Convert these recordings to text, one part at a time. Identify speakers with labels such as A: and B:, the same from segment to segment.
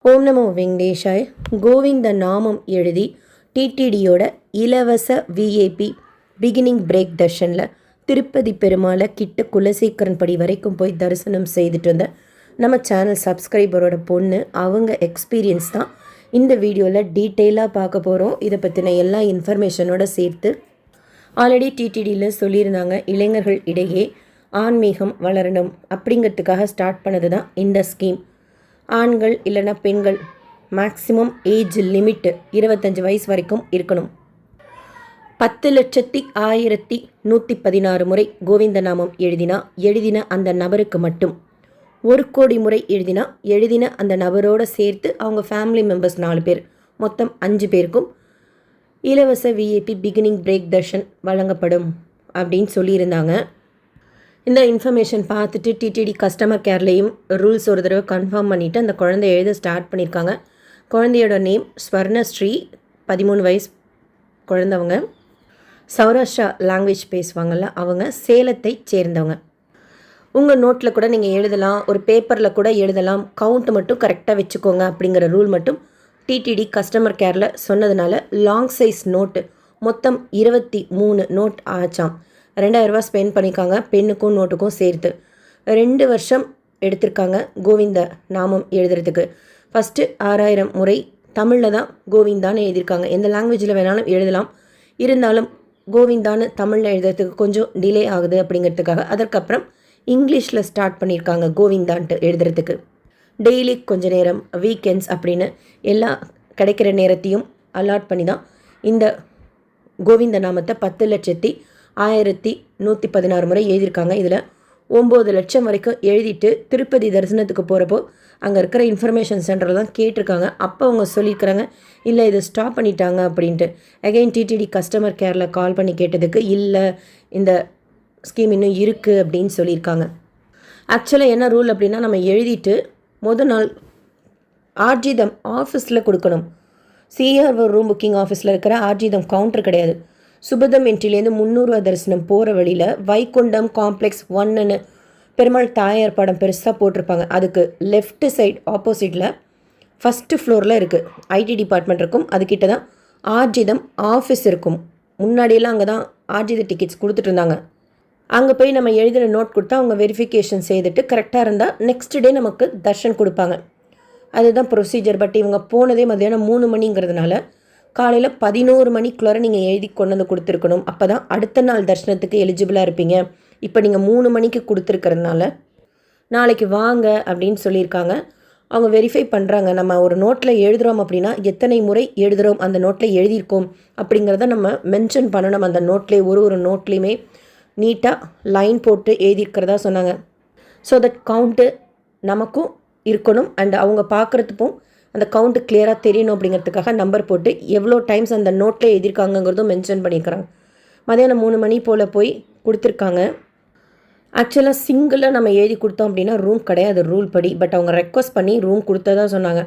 A: ஓம் நமோ வெங்கடேஷாய். கோவிந்த நாமம் எழுதி டிடிடியோட இலவச விஐபி பிகினிங் பிரேக் தர்ஷனில் திருப்பதி பெருமாளை கிட்ட குலசேகரன் படி வரைக்கும் போய் தரிசனம் செய்துட்டு வந்த நம்ம சேனல் சப்ஸ்கிரைபரோட பொண்ணு அவங்க எக்ஸ்பீரியன்ஸ் தான் இந்த வீடியோவில் டீட்டெயிலாக பார்க்க போகிறோம். இதை பற்றின எல்லா இன்ஃபர்மேஷனோட சேர்த்து ஆல்ரெடி டிடிடியில் சொல்லியிருந்தாங்க, இளைஞர்கள் இடையே ஆன்மீகம் வளரணும் அப்படிங்கிறதுக்காக ஸ்டார்ட் பண்ணது தான் இந்த ஸ்கீம். ஆண்கள் இல்லைன்னா பெண்கள் மேக்ஸிமம் ஏஜ் லிமிட்டு 25 வயசு வரைக்கும் இருக்கணும். 10,01,116 முறை கோவிந்த நாமம் எழுதின அந்த நபருக்கு மட்டும் 1 கோடி முறை எழுதின அந்த நபரோடு சேர்த்து அவங்க ஃபேமிலி மெம்பர்ஸ் 4 பேர், மொத்தம் 5 பேருக்கும் இலவச விஐபி பிகினிங் பிரேக் தர்ஷன் வழங்கப்படும் அப்படின்னு சொல்லியிருந்தாங்க. இந்த இன்ஃபர்மேஷன் பார்த்துட்டு டிடிடி கஸ்டமர் கேர்லேயும் ரூல்ஸ் ஒரு தடவை கன்ஃபார்ம் பண்ணிவிட்டு அந்த குழந்தை எழுத ஸ்டார்ட் பண்ணியிருக்காங்க. குழந்தையோட நேம் ஸ்வர்ணஸ்ரீ, 13 வயசு குழந்தவங்க. சௌராஷ்டிரா லாங்குவேஜ் பேசுவாங்கள்ல அவங்க, சேலத்தை சேர்ந்தவங்க. உங்கள் நோட்டில் கூட நீங்கள் எழுதலாம், ஒரு பேப்பரில் கூட எழுதலாம், கவுண்ட் மட்டும் கரெக்டாக வச்சுக்கோங்க அப்படிங்கிற ரூல் மட்டும் டிடிடி கஸ்டமர் கேரில் சொன்னதுனால லாங் சைஸ் நோட்டு மொத்தம் 23 நோட் ஆச்சாம். 2000 ரூபா ஸ்பெண்ட் பண்ணியிருக்காங்க, பெண்ணுக்கும் நோட்டுக்கும் சேர்த்து. 2 வருஷம் எடுத்திருக்காங்க கோவிந்த நாமம் எழுதுறதுக்கு. ஃபஸ்ட்டு 6000 முறை தமிழில் தான் கோவிந்தான்னு எழுதியிருக்காங்க. எந்த லாங்குவேஜில் வேணாலும் எழுதலாம், இருந்தாலும் கோவிந்தான்னு தமிழில் எழுதுறதுக்கு கொஞ்சம் டிலே ஆகுது அப்படிங்கிறதுக்காக அதற்கப்புறம் இங்கிலீஷில் ஸ்டார்ட் பண்ணியிருக்காங்க கோவிந்தான்ட்டு எழுதுறதுக்கு. டெய்லி கொஞ்ச நேரம், வீக்கெண்ட்ஸ் அப்படின்னு எல்லா கிடைக்கிற நேரத்தையும் அலாட் பண்ணி தான் இந்த கோவிந்த நாமத்தை 10,01,116 முறை எழுதியிருக்காங்க. இதில் 9 லட்சம் வரைக்கும் எழுதிட்டு திருப்பதி தரிசனத்துக்கு போகிறப்போ அங்கே இருக்கிற இன்ஃபர்மேஷன் சென்டரில் தான் கேட்டிருக்காங்க. அப்போ அவங்க சொல்லியிருக்கிறாங்க, இல்லை இதை ஸ்டாப் பண்ணிட்டாங்க அப்படின்ட்டு. அகைன் டிடிடி கஸ்டமர் கேரில் கால் பண்ணி கேட்டதுக்கு இல்லை, இந்த ஸ்கீம் இன்னும் இருக்குது அப்படின்னு சொல்லியிருக்காங்க. ஆக்சுவலாக என்ன ரூல் அப்படின்னா, நம்ம எழுதிட்டு முதல் நாள் ஆர்ஜிதம் ஆஃபீஸில் கொடுக்கணும். சிஆர்ஓ ரூம் புக்கிங் ஆஃபீஸில் இருக்கிற ஆர்ஜிதம் கவுண்டர் கிடையாது. சுபதம் என்ட்ரிலேருந்து 300 தரிசனம் போகிற வழியில் வைகுண்டம் காம்ப்ளெக்ஸ் 1ன்னு பெருமாள் தாயார் படம் பெருசாக போட்டிருப்பாங்க. அதுக்கு லெஃப்ட் சைட் ஆப்போசிட்டில் ஃபஸ்ட்டு ஃப்ளோரில் இருக்குது ஐடி டிபார்ட்மெண்ட் இருக்கும். அதுக்கிட்ட தான் ஆர்ஜிதம் ஆஃபீஸ் இருக்கும். முன்னாடியெல்லாம் அங்கே தான் ஆர்ஜித டிக்கெட்ஸ் கொடுத்துட்டு இருந்தாங்க. அங்கே போய் நம்ம எழுதின நோட் கொடுத்தா அவங்க வெரிஃபிகேஷன் செய்துட்டு கரெக்டாக இருந்தால் நெக்ஸ்ட் டே நமக்கு தர்ஷன் கொடுப்பாங்க. அதுதான் ப்ரொசீஜர். பட் இவங்க போனதே மதியானம் 3 மணிங்கிறதுனால காலையில் 11 மணிக்குள்ளார நீங்கள் எழுதி கொண்டு வந்து கொடுத்துருக்கணும். அப்போ தான் அடுத்த நாள் தர்ஷனத்துக்கு எலிஜிபிளாக இருப்பீங்க. இப்போ நீங்கள் 3 மணிக்கு கொடுத்துருக்கறதுனால நாளைக்கு வாங்க அப்படின்னு சொல்லியிருக்காங்க. அவங்க வெரிஃபை பண்ணுறாங்க. நம்ம ஒரு நோட்டில் எழுதுகிறோம் அப்படின்னா எத்தனை முறை எழுதுகிறோம், அந்த நோட்டில் எழுதியிருக்கோம் அப்படிங்கிறத நம்ம மென்ஷன் பண்ணணும். அந்த நோட்லேயே ஒரு நோட்லேயுமே நீட்டாக லைன் போட்டு எழுதியிருக்கிறதா சொன்னாங்க. ஸோ தட் கவுண்ட்டு நமக்கும் இருக்கணும் அண்ட் அவங்க பார்க்குறதுக்கும் அந்த கவுண்ட்டு கிளியராக தெரியணும் அப்படிங்கிறதுக்காக நம்பர் போட்டு எவ்வளோ டைம்ஸ் அந்த நோட்டில் எழுதியிருக்காங்கங்கிறதும் மென்ஷன் பண்ணியிருக்கிறாங்க. மதியானம் 3 மணி போல் போய் கொடுத்துருக்காங்க. ஆக்சுவலாக சிங்கிளாக நம்ம எழுதி கொடுத்தோம் அப்படின்னா ரூம் கிடையாது ரூல் படி. பட் அவங்க ரெக்வஸ்ட் பண்ணி ரூம் கொடுத்ததா சொன்னாங்க.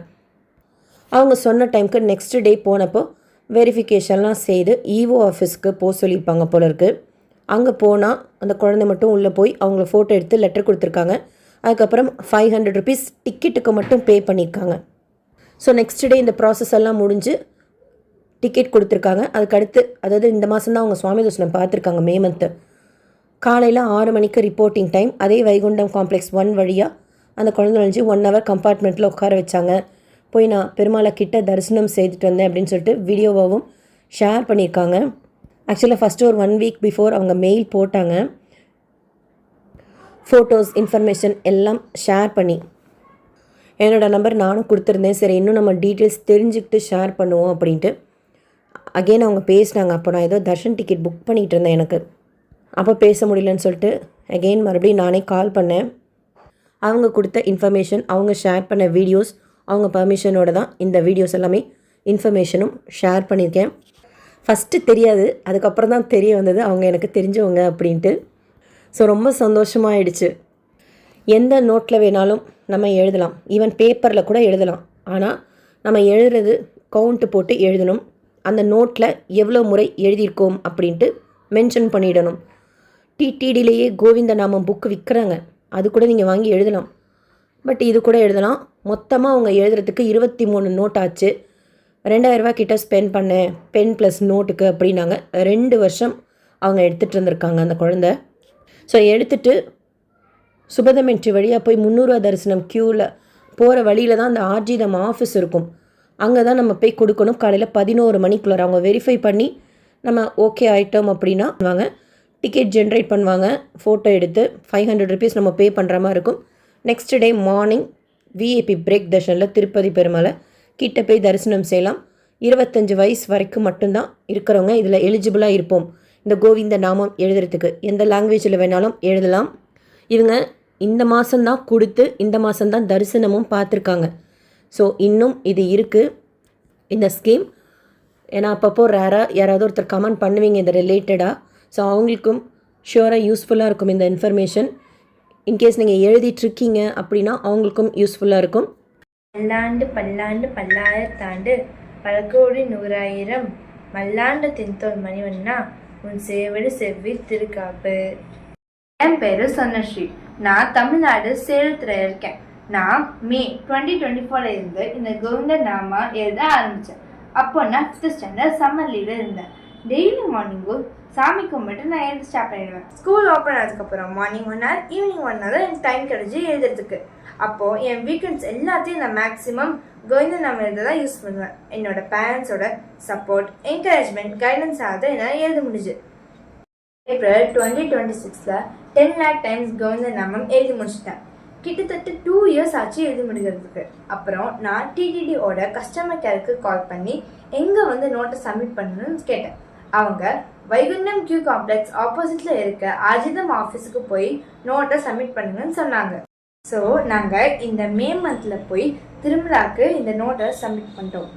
A: அவங்க சொன்ன டைமுக்கு நெக்ஸ்ட் டே போனப்போ வெரிஃபிகேஷன்லாம் செய்து இஓ ஆஃபீஸ்க்கு போக சொல்லியிருப்பாங்க போல இருக்குது. அங்கே போனால் அந்த குழந்தை மட்டும் உள்ளே போய் அவங்கள ஃபோட்டோ எடுத்து லெட்டர் கொடுத்துருக்காங்க. அதுக்கப்புறம் 500 ருபீஸ் டிக்கெட்டுக்கு மட்டும் பே பண்ணியிருக்காங்க. ஸோ நெக்ஸ்ட் டே இந்த ப்ராசஸ் எல்லாம் முடிஞ்சு டிக்கெட் கொடுத்துருக்காங்க. அதுக்கடுத்து, அதாவது இந்த மாதம் தான் அவங்க சுவாமி தரிசனம் பார்த்துருக்காங்க, மே மந்த்து. காலையில் 6 மணிக்கு ரிப்போர்ட்டிங் டைம். அதே வைகுண்டம் காம்ப்ளெக்ஸ் 1 வழியாக அந்த குழந்தை நுழைஞ்சு 1 ஹவர் கம்பார்ட்மெண்ட்டில் உட்கார வச்சாங்க. போய் நான் பெருமாளை கிட்ட தரிசனம் செய்துட்டு வந்தேன் அப்படின்னு சொல்லிட்டு வீடியோவாகவும் ஷேர் பண்ணியிருக்காங்க. ஆக்சுவலாக ஃபஸ்ட்டு ஒரு 1 வீக் பிஃபோர் அவங்க மெயில் போட்டாங்க, ஃபோட்டோஸ் இன்ஃபர்மேஷன் எல்லாம் ஷேர் பண்ணி. என்னோடய நம்பர் நானும் கொடுத்துருந்தேன். சரி, இன்னும் நம்ம டீட்டெயில்ஸ் தெரிஞ்சுக்கிட்டு ஷேர் பண்ணுவோம் அப்படின்ட்டு. அகெயின் அவங்க பேசினாங்க. அப்போ நான் ஏதோ தர்ஷன் டிக்கெட் புக் பண்ணிகிட்டு இருந்தேன். எனக்கு அப்போ பேச முடியலன்னு சொல்லிட்டு அகெயின் மறுபடியும் நானே கால் பண்ணேன். அவங்க கொடுத்த இன்ஃபர்மேஷன், அவங்க ஷேர் பண்ண வீடியோஸ், அவங்க பர்மிஷனோடு தான் இந்த வீடியோஸ் எல்லாமே இன்ஃபர்மேஷனும் ஷேர் பண்ணியிருக்கேன். ஃபஸ்ட்டு தெரியாது, அதுக்கப்புறம் தான் தெரிய வந்தது அவங்க எனக்கு தெரிஞ்சவங்க அப்படின்ட்டு. ஸோ ரொம்ப சந்தோஷமாகிடுச்சு. எந்த நோட்டில் வேணாலும் நம்ம எழுதலாம், ஈவன் பேப்பரில் கூட எழுதலாம். ஆனால் நம்ம எழுதுறது கவுண்ட்டு போட்டு எழுதணும். அந்த நோட்டில் எவ்வளோ முறை எழுதியிருக்கோம் அப்படின்ட்டு மென்ஷன் பண்ணிடணும். டிடிடிலேயே கோவிந்த நாமம் புக்கு விற்கிறாங்க, அது கூட நீங்கள் வாங்கி எழுதலாம். பட் இது கூட எழுதலாம். மொத்தமாக அவங்க எழுதுறதுக்கு 23 நோட் ஆச்சு. 2000 ரூபா கிட்ட ஸ்பெண்ட் பண்ணேன் பென் ப்ளஸ் நோட்டுக்கு அப்படின்னாங்க. 2 வருஷம் அவங்க எடுத்துகிட்டு இருந்திருக்காங்க அந்த குழந்த. ஸோ எடுத்துகிட்டு சுபதமென்ட்ரி வழியாக போய் 300 தரிசனம் க்யூவில் போகிற வழியில் தான் அந்த ஆர்ஜிதம் ஆஃபீஸ் இருக்கும். அங்கே தான் நம்ம போய் கொடுக்கணும். காலையில் 11 மணிக்குள்ளார அவங்க வெரிஃபை பண்ணி நம்ம ஓகே ஆகிட்டோம் அப்படின்னா வாங்க டிக்கெட் ஜென்ரேட் பண்ணுவாங்க. ஃபோட்டோ எடுத்து 500 ருபீஸ் நம்ம பே பண்ணுற மாதிரி இருக்கும். Next day morning VIP break தர்ஷனில் திருப்பதி பெருமாளை கிட்ட போய் தரிசனம் செய்யலாம். 25 வயசு வரைக்கும் மட்டும்தான் இருக்கிறவங்க இதில் எலிஜிபிளாக இருப்போம். இந்த கோவிந்த நாமம் எழுதுறதுக்கு எந்த லாங்குவேஜில் வேணாலும் எழுதலாம். இவங்க இந்த மாதம்தான் கொடுத்து இந்த மாதம்தான் தரிசனமும் பார்த்துருக்காங்க. ஸோ இன்னும் இது இருக்குது இந்த ஸ்கீம். ஏன்னா அப்பப்போ ரேராக யாராவது ஒருத்தர் கமெண்ட் பண்ணுவீங்க இந்த ரிலேட்டடாக. ஸோ அவங்களுக்கும் ஷியோராக யூஸ்ஃபுல்லாக இருக்கும் இந்த இன்ஃபர்மேஷன். இன்கேஸ் நீங்கள் எழுதிட்டுருக்கீங்க அப்படின்னா அவங்களுக்கும் யூஸ்ஃபுல்லாக இருக்கும்.
B: பல்லாண்டு பல்லாண்டு பல்லாயிரத்தாண்டு பல கோடி 100,000 மல்லாண்டு தின்தோல் மணிவண்ணா உன் சேவடு செவ்வி திருக்காப்பு. என் பேரு சொன்னஸ்ரீ. நான் தமிழ்நாடு சேலத்தில் இருக்கேன். நான் மே 2024 இருந்து இந்த கோவிந்த நாமா எழுத ஆரம்பித்தேன். அப்போ நான் 5th ஸ்டாண்டர்ட் சம்மர் லீவில் இருந்தேன். டெய்லி மார்னிங்கும் சாமி கும்பிட்டு நான் எழுத ஸ்டார்ட் பண்ணிடுவேன். ஸ்கூல் ஓப்பன் ஆனதுக்கப்புறம் மார்னிங் 1 hour ஈவினிங் 1 hour எனக்கு டைம் கிடைச்சி எழுதுறதுக்கு. அப்போது என் வீக்கெண்ட்ஸ் எல்லாத்தையும் நான் மேக்ஸிமம் கோவிந்த நாம எழுத தான் யூஸ் பண்ணுவேன். என்னோட பேரண்ட்ஸோட சப்போர்ட், என்கரேஜ்மெண்ட், கைடன்ஸ் ஆகுது என்னால் எழுத முடிஞ்சு. ஏப்ரல் 2026 10 lakh டைம்ஸ் கோவிந்த நாமம் எழுதி முடிச்சிட்டேன். கிட்டத்தட்ட 2 years ஆச்சு எழுதி முடிக்கிறதுக்கு. அப்புறம் நான் டிடிடியோட கஸ்டமர் கேருக்கு கால் பண்ணி எங்கே வந்து நோட்டை சப்மிட் பண்ணணும்னு கேட்டேன். அவங்க வைகுண்டம் கியூ காம்ப்ளெக்ஸ் ஆப்போசிட்டில் இருக்க ஆர்ஜிதம் ஆஃபீஸுக்கு போய் நோட்டை சப்மிட் பண்ணுங்கன்னு சொன்னாங்க. ஸோ நாங்கள் இந்த மே மந்தில் போய் திருமலாக்கு இந்த நோட்டை சப்மிட் பண்ணிட்டோம்.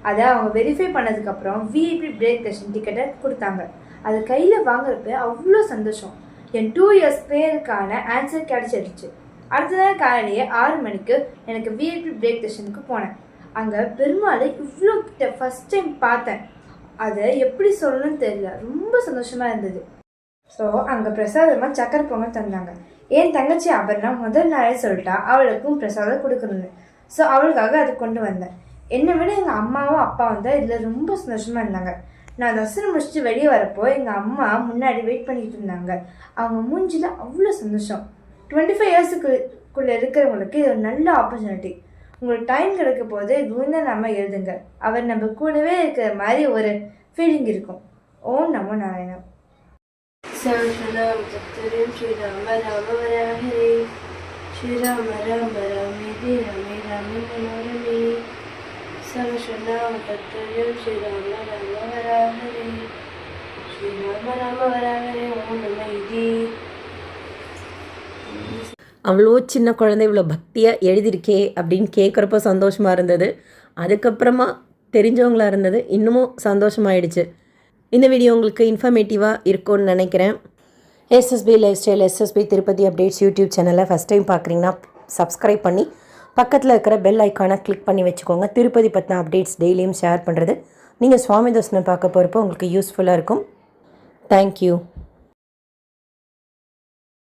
B: அதை அவங்க வெரிஃபை பண்ணதுக்கப்புறம் விஐபி பிரேக் தர்ஷன் டிக்கெட்டை கொடுத்தாங்க. அது கையில் வாங்குறப்ப அவ்வளோ சந்தோஷம். என் 2 years பேருக்கான ஆன்சர் கிடைச்சிடுச்சு. அடுத்த நாள் காலையிலேயே 6 மணிக்கு எனக்கு விஐபி பிரேக் தர்ஷனுக்கு போனேன். அங்கே பெருமாளை இவ்வளோ கிட்ட ஃபஸ்ட் டைம் பார்த்தேன். அதை எப்படி சொல்லணும்னு தெரியல, ரொம்ப சந்தோஷமாக இருந்தது. ஸோ அங்கே பிரசாதமாக சக்கரை பொங்கல் தந்தாங்க. என் தங்கச்சி அபர்ணா முதல் நாளே சொல்லிட்டா அவளுக்கும் பிரசாதம் கொடுக்கணும்னு. ஸோ அவளுக்காக அதை கொண்டு வந்தேன். என்னை விட எங்கள் அம்மாவும் அப்பாவும் தான் இதில் ரொம்ப சந்தோஷமாக இருந்தாங்க. நான் தரிசனம் முடிச்சுட்டு வெளியே வரப்போ எங்கள் அம்மா முன்னாடி வெயிட் பண்ணிக்கிட்டு இருந்தாங்க. அவங்க மூஞ்சில் அவ்வளோ சந்தோஷம். 25 yearsக்குள்ளே இருக்கிறவங்களுக்கு இது ஒரு நல்ல ஆப்பர்ச்சுனிட்டி. உங்களுக்கு டைம் கிடைக்க போது கோவிந்த நாம எழுதுங்க. அவர் நம்ம கூடவே இருக்கிற மாதிரி ஒரு ஃபீலிங் இருக்கும். ஓம் நமோ நாராயணம். ஸ்ரீராம ராம வராஹரே ஸ்ரீராம ராம ராமே ராமே ராமே மனோரமே சர்வநாம தத்துவம் ஸ்ரீராம ராம வராஹரே ஸ்ரீராம ராம வராஹரே ஓம் நம இதி.
A: அவ்வளோ சின்ன குழந்தை இவ்வளோ பக்தியாக எழுதியிருக்கே அப்படின்னு கேட்குறப்போ சந்தோஷமாக இருந்தது. அதுக்கப்புறமா தெரிஞ்சவங்களாக இருந்தது இன்னமும் சந்தோஷமாயிடுச்சு. இந்த வீடியோ உங்களுக்கு இன்ஃபர்மேட்டிவாக இருக்கும்னு நினைக்கிறேன். SSB lifestyle, SSB Tirupati updates YouTube சேனலை ஃபஸ்ட் டைம் பார்க்குறீங்கன்னா சப்ஸ்கிரைப் பண்ணி பக்கத்தில் இருக்கிற பெல் ஐக்கானை கிளிக் பண்ணி வச்சுக்கோங்க. திருப்பதி பற்றின அப்டேட்ஸ் டெய்லியும் ஷேர் பண்ணுறது நீங்கள் சுவாமி தரிசனம் பார்க்க போகிறப்போ உங்களுக்கு யூஸ்ஃபுல்லாக இருக்கும். தேங்க்யூ.